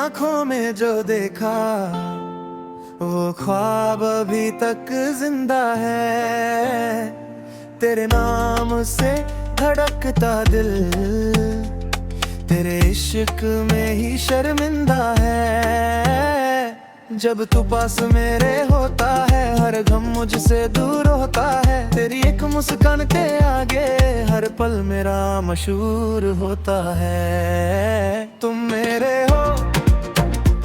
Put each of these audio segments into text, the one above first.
आंखों में जो देखा वो ख्वाब अभी तक जिंदा है। तेरे नाम से धड़कता दिल, तेरे इश्क में ही शर्मिंदा है। जब तू पास मेरे होता है हर गम मुझसे दूर होता है। तेरी एक मुस्कान के आगे हर पल मेरा मशहूर होता है। तुम मेरे हो,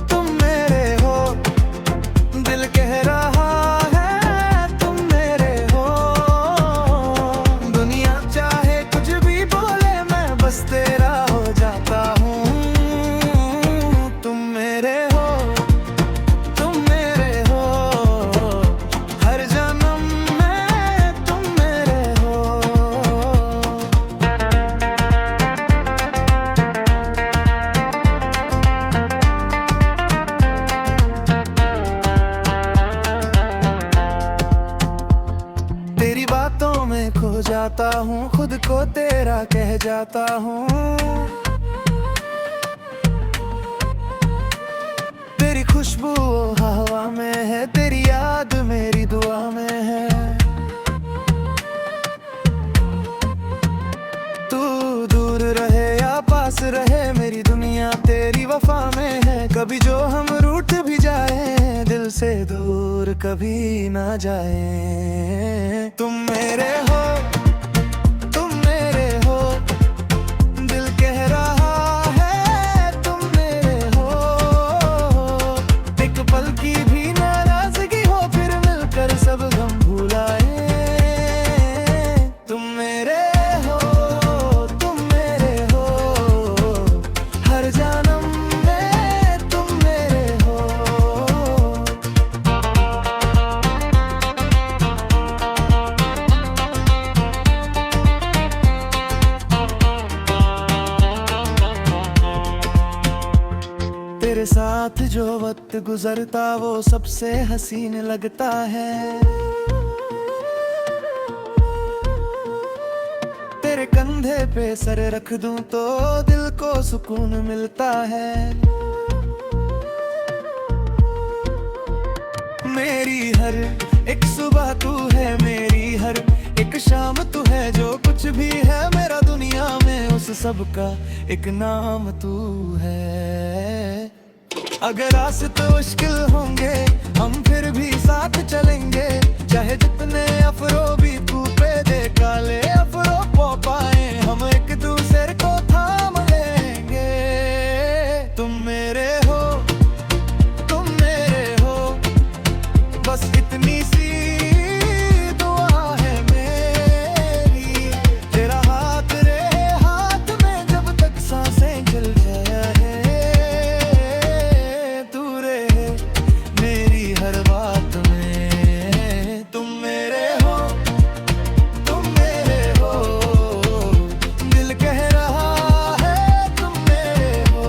तुम मेरे हो, दिल कह रहा है तुम मेरे हो। दुनिया चाहे कुछ भी बोले मैं बस तेरा हो जाता हूँ। तुम मेरे हो, तुम मेरे हो, हर जन्म में तुम मेरे हो। तेरी बातों में खो जाता हूँ, खुद को तेरा कह जाता हूँ। तेरी खुशबू हवा में है, तेरी याद मेरी दुआ में है। तू दूर रहे या पास रहे मेरी दुनिया तेरी वफा में है। कभी जो हम रूठ भी जाए दिल से दूर कभी ना जाए। तुम मेरे हो, तुम मेरे हो, दिल कह रहा है तुम मेरे हो। एक पल की भी नाराजगी हो फिर मिलकर सब गम भुलाए। तुम मेरे हो, तुम मेरे हो, हर जन्म में तुम मेरे हो। तेरे साथ जो वक्त गुजरता वो सबसे हसीन लगता है। तेरे कंधे पे सर रख दूं तो दिल को सुकून मिलता है। मेरी हर एक सुबह तू है, मेरी हर एक शाम तू है। जो कुछ भी है मेरा दुनिया में उस सब का एक नाम तू है। अगर रास्ते मुश्किल होंगे हम फिर भी साथ चलेंगे। चाहे जितने अफरो भी कूपे दे काले अफरो पो पाए हम एक दूसरे को थाम लेंगे। तुम मेरे हो, तुम मेरे हो, बस इतनी सी दुआ है मेरी। तेरा हाथ रहे हाथ में जब तक सांसें चल जाए। तू रहे मेरी हर बात में। तुम मेरे हो, तुम मेरे हो, दिल कह रहा है तुम मेरे हो।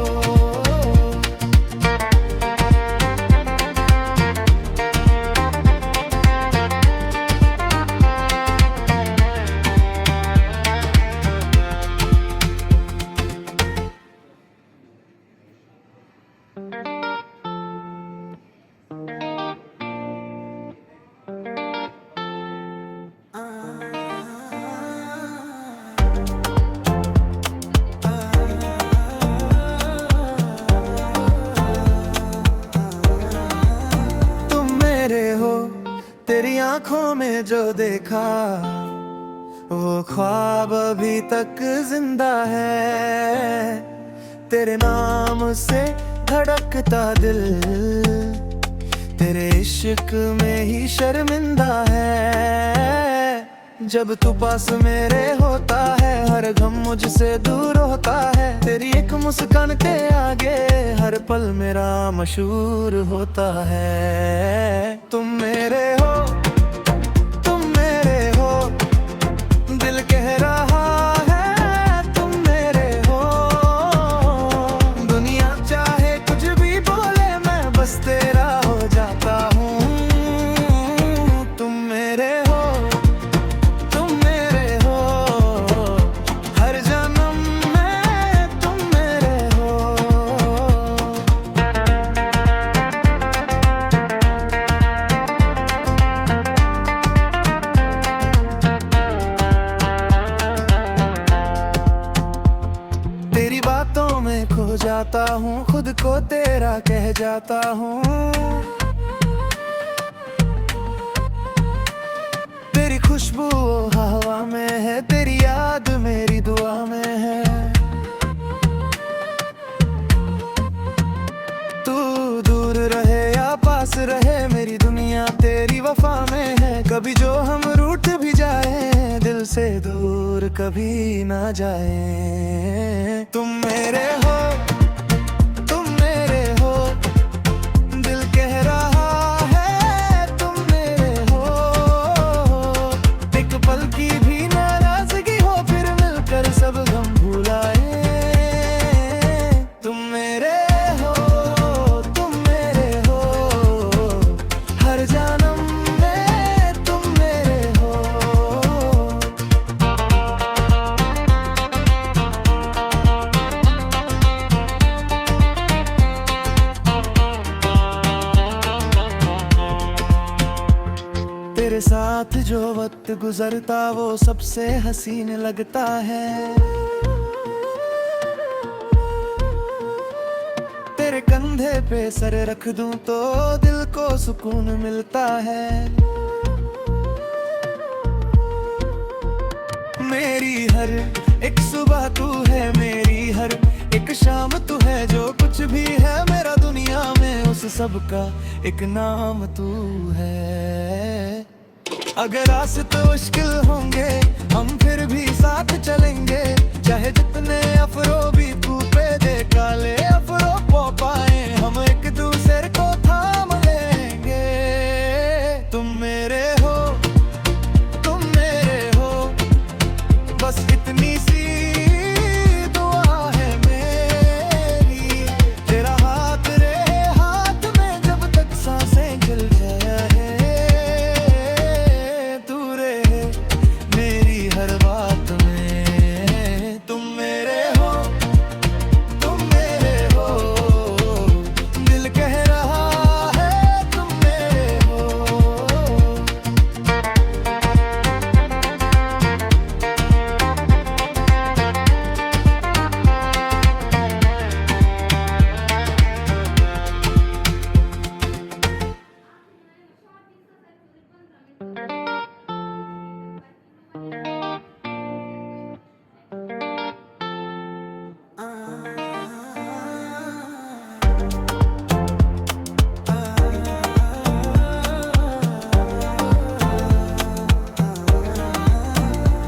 तुम मेरे हो, तेरी आंखों में जो देखा वो ख्वाब अभी तक जिंदा है। तेरे नाम से धड़कता दिल, तेरे इश्क में ही शर्मिंदा है। जब तू पास मेरे होता है हर गम मुझसे दूर होता है। तेरी एक मुस्कान के आगे हर पल मेरा मशहूर होता है। तुम मेरे हो, तुम मेरे हो, दिल कह रहा है तुम मेरे हो। दुनिया चाहे कुछ भी बोले मैं बस तेरा हो जाता हूँ। तुम मेरे हो, तुम मेरे हो, हर जन्म में तुम मेरे हो। खो जाता हूँ, खुद को तेरा कह जाता हूँ। तेरी खुशबू हवा में है, तेरी याद मेरी दुआ में है। तू दूर रहे या पास रहे, मेरी दुनिया तेरी वफा में है। कभी जो हम रूठ भी जाए, दिल से दूर कभी ना जाए। तुम मेरे हो, तुम मेरे हो, दिल कह रहा है तुम मेरे हो। एक पल की भी नाराजगी हो, फिर मिलकर सब गम भुलाए। तुम मेरे हो, तुम मेरे हो, हर जन्म में तुम मेरे हो। तेरे साथ जो वक्त गुजरता वो सबसे हसीन लगता है। तेरे कंधे पे सर रख दूं तो दिल को सुकून मिलता है। मेरी हर एक सुबह तू है, मेरी हर एक शाम तू है। जो कुछ भी है मेरा दुनिया में, उस सब का एक नाम तू है। अगर रास्ते मुश्किल होंगे, हम फिर भी साथ चलेंगे। चाहे जितने अफरो भी तू पे दे, काले अफरो पो पाए, हम एक दूसरे को थाम लेंगे। तुम मेरे हो, तुम मेरे हो, बस इतनी सी दुआ है मेरी। तेरा हाथ रहे हाथ में जब तक सांसें चल जाए। तू रहे मेरी हर बात में। तुम मेरे हो, तुम मेरे हो, दिल कह रहा है तुम मेरे हो।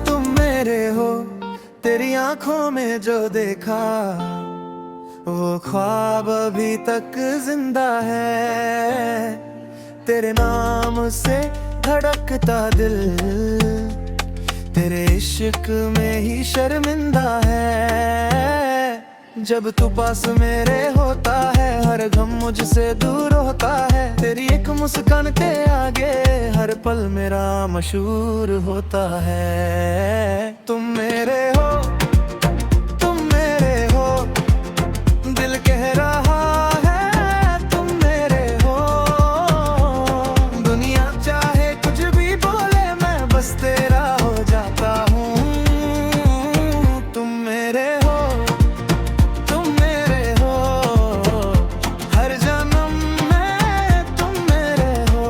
तुम मेरे हो, तेरी आंखों में जो देखा वो ख्वाब अभी तक जिंदा है। तेरे नाम से धड़कता दिल, तेरे इश्क में ही शर्मिंदा है। जब तू पास मेरे होता है, हर गम मुझसे दूर होता है। तेरी एक मुस्कान के आगे हर पल मेरा मशहूर होता है। तुम मेरे हो, तुम मेरे हो, दिल कह रहा है तुम मेरे हो। दुनिया चाहे कुछ भी बोले, मैं बस तेरा हो जाता हूँ। तुम मेरे हो, तुम मेरे हो, हर जन्म में तुम मेरे हो।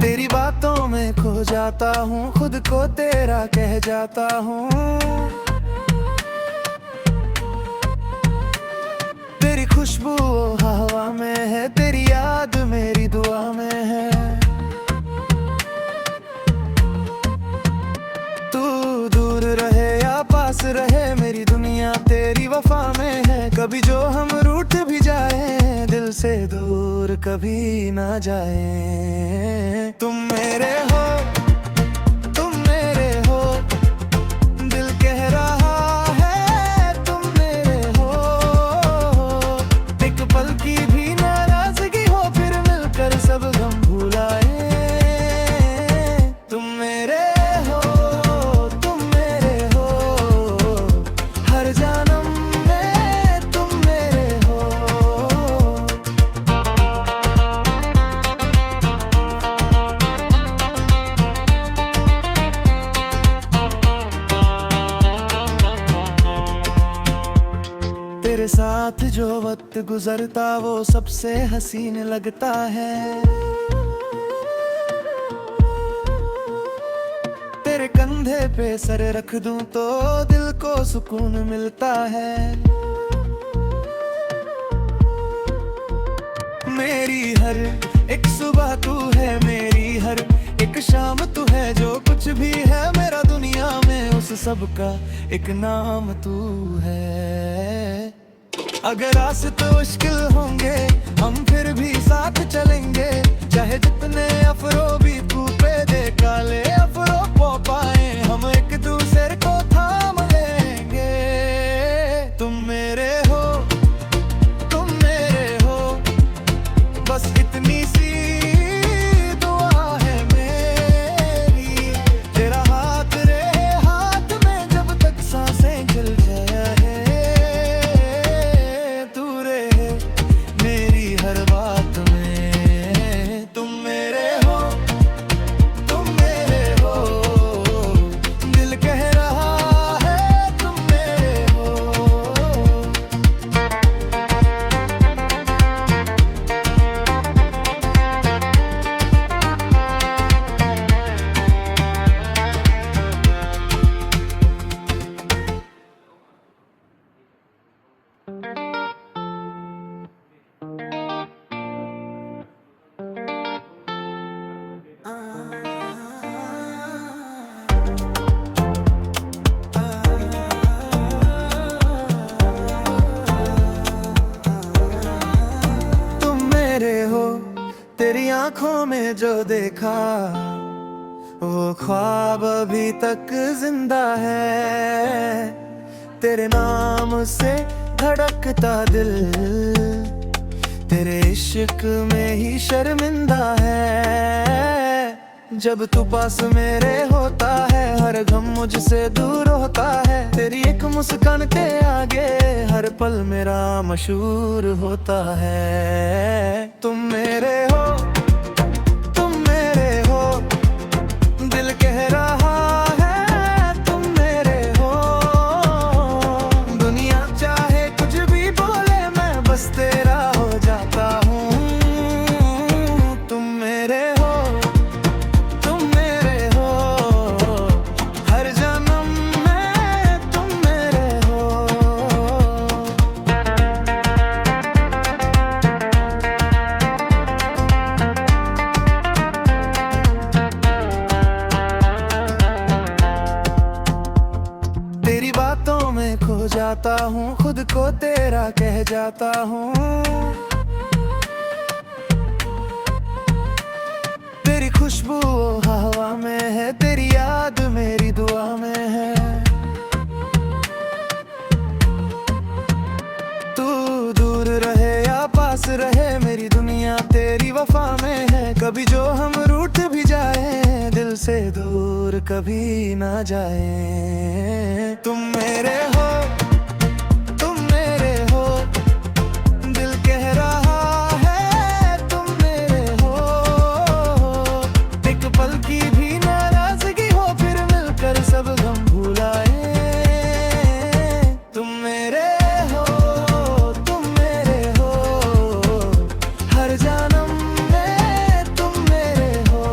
तेरी बातों में खो जाता हूँ, खुद को तेरा कह जाता हूँ। तेरी खुशबू हवा में है, तेरी याद मेरी दुआ में है। तू दूर रहे या पास रहे, मेरी दुनिया तेरी वफा में है। कभी जो हम रूठ भी जाए, दिल से दूर कभी ना जाए। तुम मेरे हो, तुम मेरे हो, दिल कह रहा है तुम मेरे हो। एक पल की भी नाराजगी हो, फिर मिलकर सब गम भुलाए। तुम मेरे हो, तुम मेरे हो, हर जन्म में तुम मेरे हो। तेरे साथ जो वक्त गुजरता वो सबसे हसीन लगता है। तेरे कंधे पे सर रख दूं तो दिल को सुकून मिलता है। मेरी हर एक सुबह तू है, मेरी हर एक शाम तू है। जो कुछ भी है मेरा दुनिया में उस सब का एक नाम तू है। अगर रास्ते मुश्किल होंगे हम फिर भी साथ चलेंगे। चाहे जितने अफरो भी कूपे दे काले अफरो पो पाए, हम एक दूसरे को थाम लेंगे। तुम मेरे हो, तुम मेरे हो, बस इतनी सी दुआ है मेरी। तेरा हाथ रहे हाथ में जब तक सांसें चल जाए। तू रहे मेरी हर बात में। तुम मेरे हो, तुम मेरे हो, दिल कह रहा है तुम मेरे हो। तुम मेरे हो, तेरी आंखों में जो देखा वो ख्वाब अभी तक जिंदा है। तेरे नाम से धड़कता दिल, तेरे इश्क में ही शर्मिंदा है। जब तू पास मेरे होता है हर गम मुझसे दूर होता है। तेरी एक मुस्कान के आगे हर पल मेरा मशहूर होता है। तुम मेरे हो, तुम मेरे हो, दिल कह रहा है तुम मेरे हो। दुनिया चाहे कुछ भी बोले मैं बस तेरा हो जाता हूँ। तुम मेरे हो, तुम मेरे हो, हर जन्म में तुम मेरे हो। तेरी बातों में खो जाता हूँ, खुद को तेरा कह जाता हूँ। तेरी खुशबू हवा में है, तेरी याद मेरी दुआ में है। तू दूर रहे या पास रहे मेरी दुनिया तेरी वफा में है। कभी जो हम रूठ भी जाए दिल से दूर कभी ना जाए। तुम मेरे हो, तुम मेरे हो, दिल कह रहा है तुम मेरे हो। एक पल की भी नाराजगी हो फिर मिलकर सब गम भुलाए। तुम मेरे हो, तुम मेरे हो, हर जन्म में तुम मेरे हो।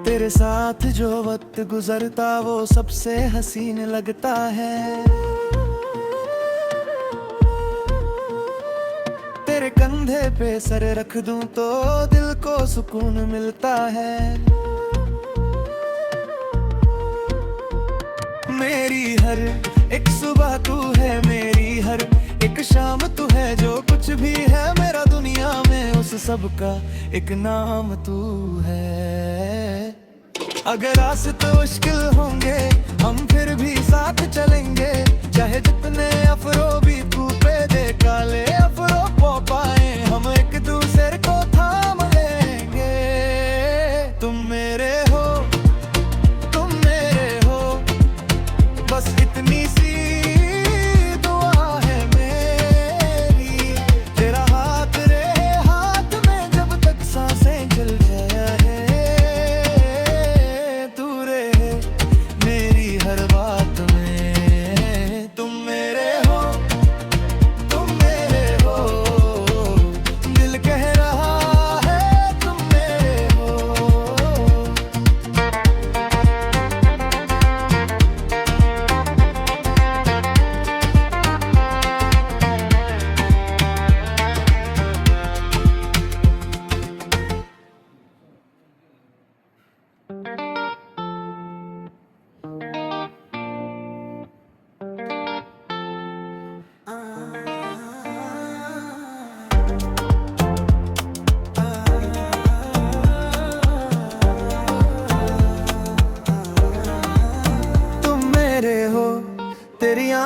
तेरे साथ जो वक्त गुजरता वो सबसे हसीन लगता है। तेरे कंधे पे सर रख दूं तो दिल को सुकून मिलता है। मेरी हर एक सुबह तू है, मेरी हर एक शाम तू है। जो कुछ भी है मेरा दुनिया में उस सब का एक नाम तू है। अगर रास्ते मुश्किल होंगे हम फिर भी साथ चलेंगे। चाहे जितने अफरो भी कूपे दे काले अफरो पो पाए, हम एक दूसरे को थाम लेंगे। तुम मेरे हो, तुम मेरे हो, बस इतनी सी दुआ है मेरी। तेरा हाथ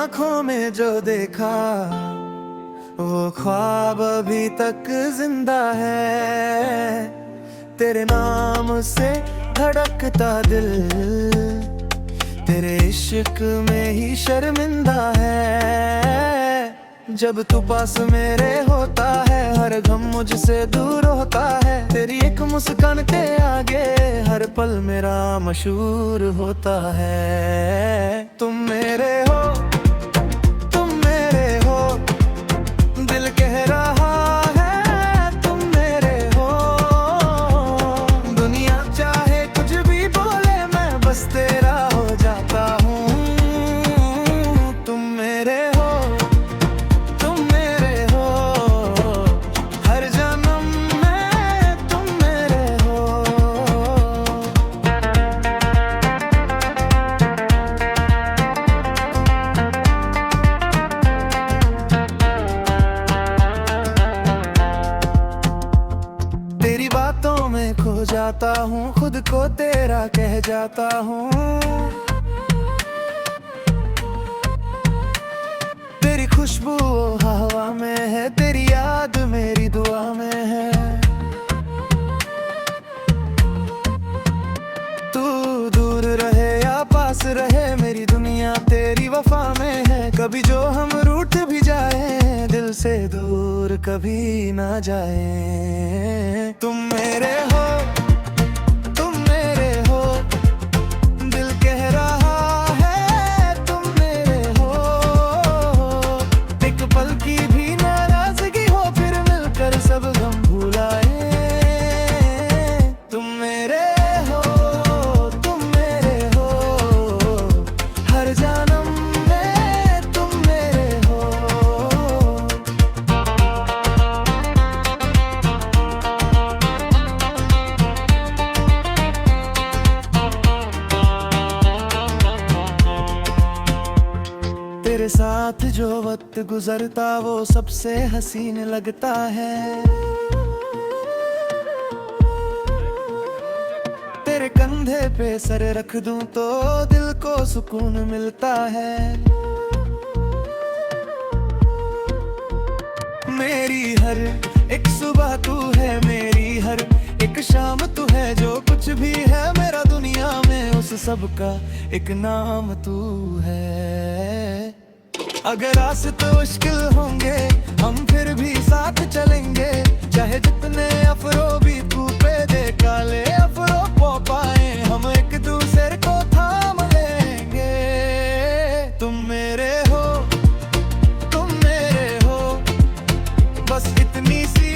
आंखों में जो देखा वो ख्वाब अभी तक जिंदा है। तेरे नाम से धड़कता दिल तेरे इश्क में ही शर्मिंदा है। जब तू पास मेरे होता है हर गम मुझसे दूर होता है। तेरी एक मुस्कान के आगे हर पल मेरा मशहूर होता है। तुम मेरे हो, तुम मेरे हो, दिल कह रहा है तुम मेरे हो। दुनिया चाहे कुछ भी बोले मैं बस तेरा हो जाता हूँ। तुम मेरे हो, तुम मेरे हो, हर जन्म में तुम मेरे हो। तेरी बातों में खो जाता हूँ, खुद को तेरा कह जाता हूँ। तेरी खुशबू हवा में है, तेरी याद मेरी दुआ में है। तू दूर रहे या पास रहे मेरी दुनिया तेरी वफा में है। कभी जो हम रूठ भी जाए दिल से दूर कभी ना जाए। तुम मेरे हो, तुम मेरे हो, दिल कह रहा है तुम मेरे हो। एक पल की भी नाराजगी हो फिर मिलकर सब गम भुलाए। तुम मेरे हो, तुम मेरे हो, हर जन्म में तुम मेरे हो। तेरे साथ जो वक्त गुजरता वो सबसे हसीन लगता है। तेरे कंधे पे सर रख दूं तो दिल को सुकून मिलता है। मेरी हर एक सुबह तू है, मेरी हर एक शाम तू है। जो कुछ भी है मेरा दुनिया में उस सब का एक नाम तू है। अगर रास्ते मुश्किल होंगे हम फिर भी साथ चलेंगे। चाहे जितने अफरो भी तू पे दे काले अफरो पो पाए हम एक दूसरे को थाम लेंगे। तुम मेरे हो, तुम मेरे हो, बस इतनी सी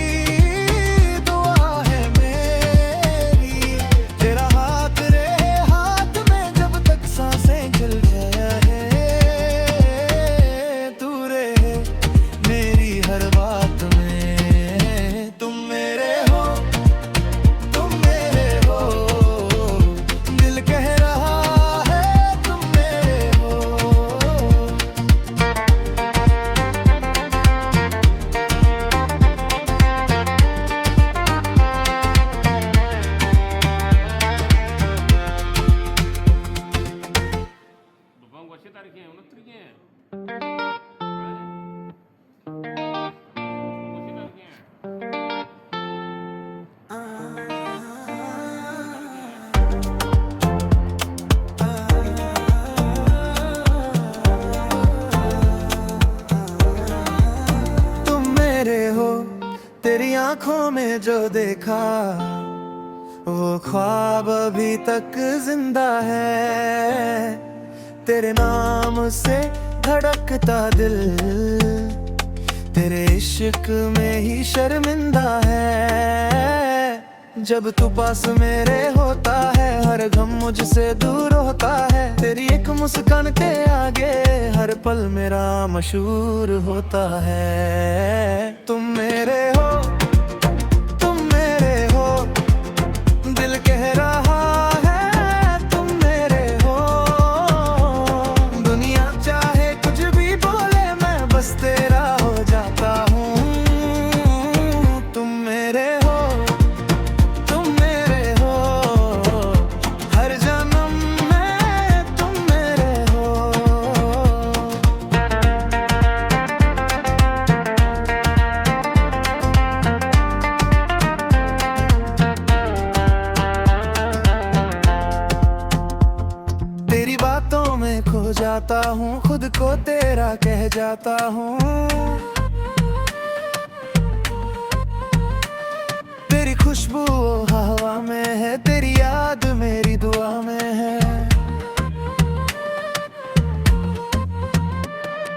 दुआ है मेरी। तेरा हाथ रहे हाथ में जब तक सांसें चल जाए। तू रहे मेरी हर बात में। तुम मेरे हो, तुम मेरे हो, दिल कह रहा है तुम मेरे हो। Vamos gostar tariki है 29 है तुम मेरे हो, तेरी आंखों में जो देखा वो ख्वाब अभी तक जिंदा है। तेरे नाम से धड़कता दिल तेरे इश्क में ही शर्मिंदा है। जब तू पास मेरे होता है हर गम मुझसे दूर होता है। तेरी एक मुस्कान के आगे हर पल मेरा मशहूर होता है। तुम मेरे हो, तुम मेरे हो, दिल कह रहा है तुम मेरे हो। दुनिया चाहे कुछ भी बोले मैं बस तेरा हो जाता हूँ। तुम मेरे हो, तुम मेरे हो, हर जन्म में तुम मेरे हो। जाता हूँ, खुद को तेरा कह जाता हूँ। तेरी खुशबू हवा में है, तेरी याद मेरी दुआ में है।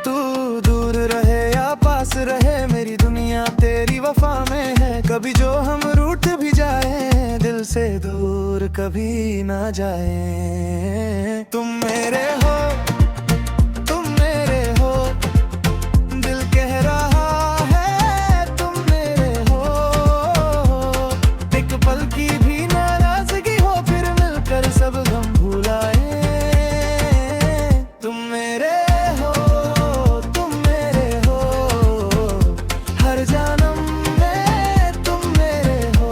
तू दूर रहे या पास रहे, मेरी दुनिया तेरी वफा में है। कभी जो हम रूठ भी जाए, दिल से दूर कभी ना जाए। तुम मेरे हो, तुम मेरे हो, दिल कह रहा है तुम मेरे हो। एक पल की भी नाराजगी हो, फिर मिलकर सब गम भुलाए। तुम मेरे हो, तुम मेरे हो, हर जन्म में तुम मेरे हो।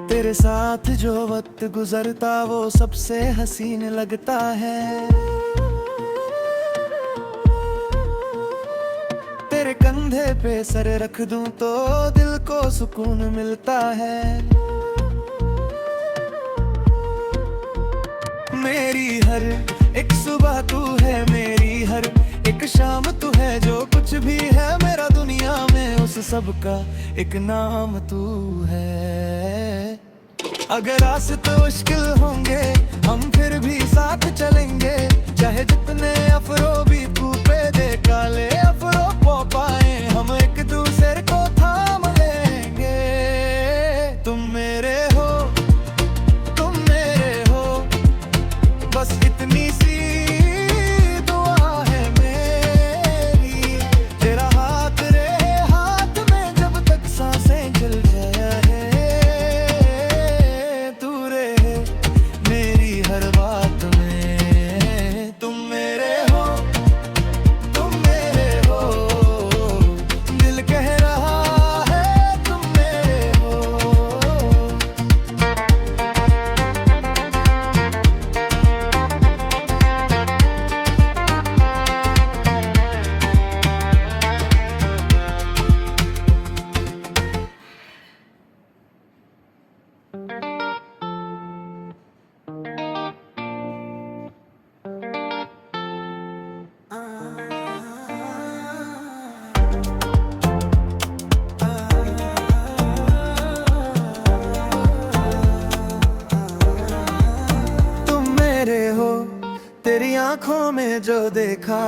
तेरे साथ जो वक्त गुजरता वो सबसे हसीन लगता है। तेरे कंधे पे सर रख दूं तो दिल को सुकून मिलता है। मेरी हर एक सुबह तू है, मेरी हर एक शाम तू है। जो कुछ भी है मेरा दुनिया में, उस सब का एक नाम तू है। अगर रास्ते मुश्किल होंगे, हम फिर भी साथ चलेंगे। चाहे जितने अफरो भी पे दे काले अफरो पो पाए, हम एक दूसरे को थाम लेंगे। तुम मेरे हो, तुम मेरे हो, बस इतनी सी दुआ है मेरी। तेरा हाथ रहे हाथ में जब तक सांसें चल जाए। तू रहे मेरी हर बात में। तुम मेरे हो, तुम मेरे हो, दिल कह रहा है तुम मेरे हो। तुम मेरे हो, तेरी आंखों में जो देखा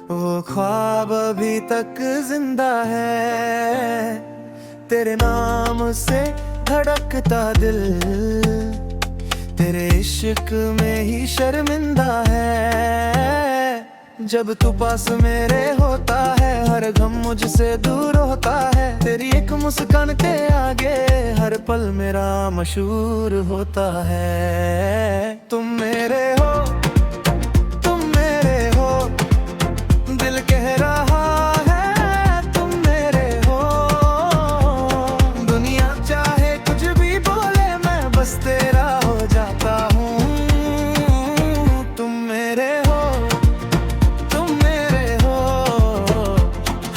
वो ख्वाब अभी तक जिंदा है। तेरे नाम से धड़कता दिल, तेरे इश्क में ही शर्मिंदा है। जब तू पास मेरे होता है, हर गम मुझसे दूर होता है। तेरी एक मुस्कान के आगे हर पल मेरा मशहूर होता है। तुम मेरे हो, तुम मेरे हो, दिल कह रहा है तुम मेरे हो। दुनिया चाहे कुछ भी बोले, मैं बस तेरा हो जाता हूँ। तुम मेरे हो, तुम मेरे हो,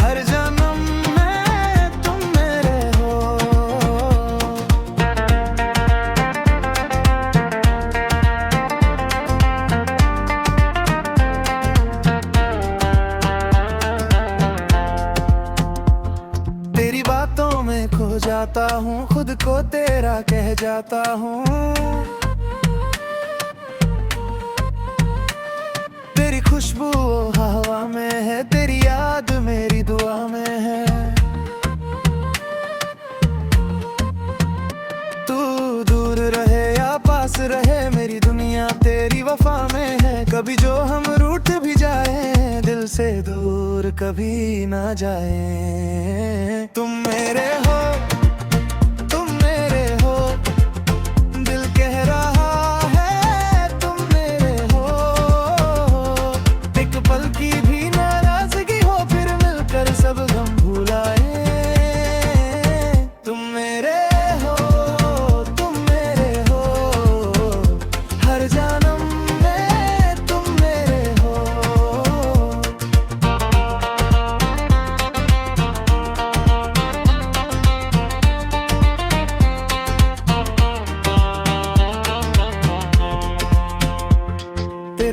हर जन्म में तुम मेरे हो। तेरी बातों में खो जाता हूँ, खुद को तेरा कह जाता हूँ। तेरी खुशबू हवा में है, तेरी याद मेरी दुआ में है। तू दूर रहे या पास रहे, मेरी दुनिया तेरी वफा में है। कभी जो हम रूठ भी जाए, दिल से दूर कभी ना जाए। तुम मेरे हो, तुम मेरे हो, दिल कह रहा है तुम मेरे हो। एक पल की भी नाराजगी हो, फिर मिलकर सब गम भुलाए। तुम मेरे हो, तुम मेरे हो, हर जन्म में तुम मेरे हो।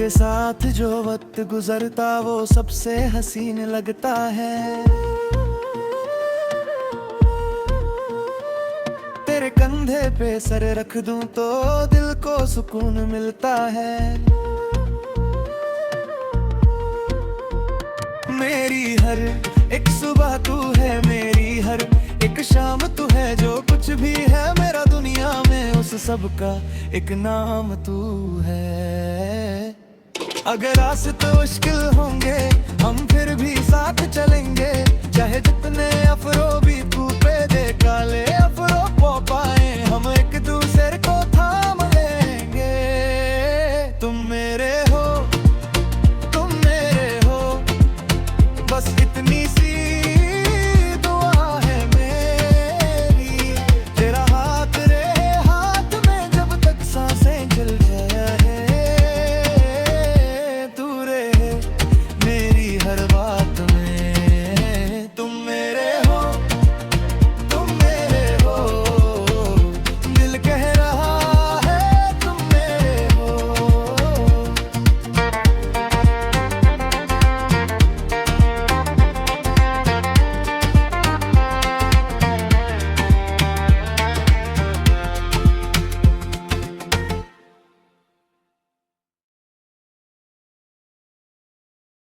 तेरे साथ जो वक्त गुजरता वो सबसे हसीन लगता है। तेरे कंधे पे सर रख दूं तो दिल को सुकून मिलता है। मेरी हर एक सुबह तू है, मेरी हर एक शाम तू है, जो कुछ भी है मेरा दुनिया में उस सब का एक नाम तू है। अगर रास्ते मुश्किल होंगे हम फिर भी साथ चलेंगे, चाहे जितने अफरो भी तू पे दे काले अफरो पॉप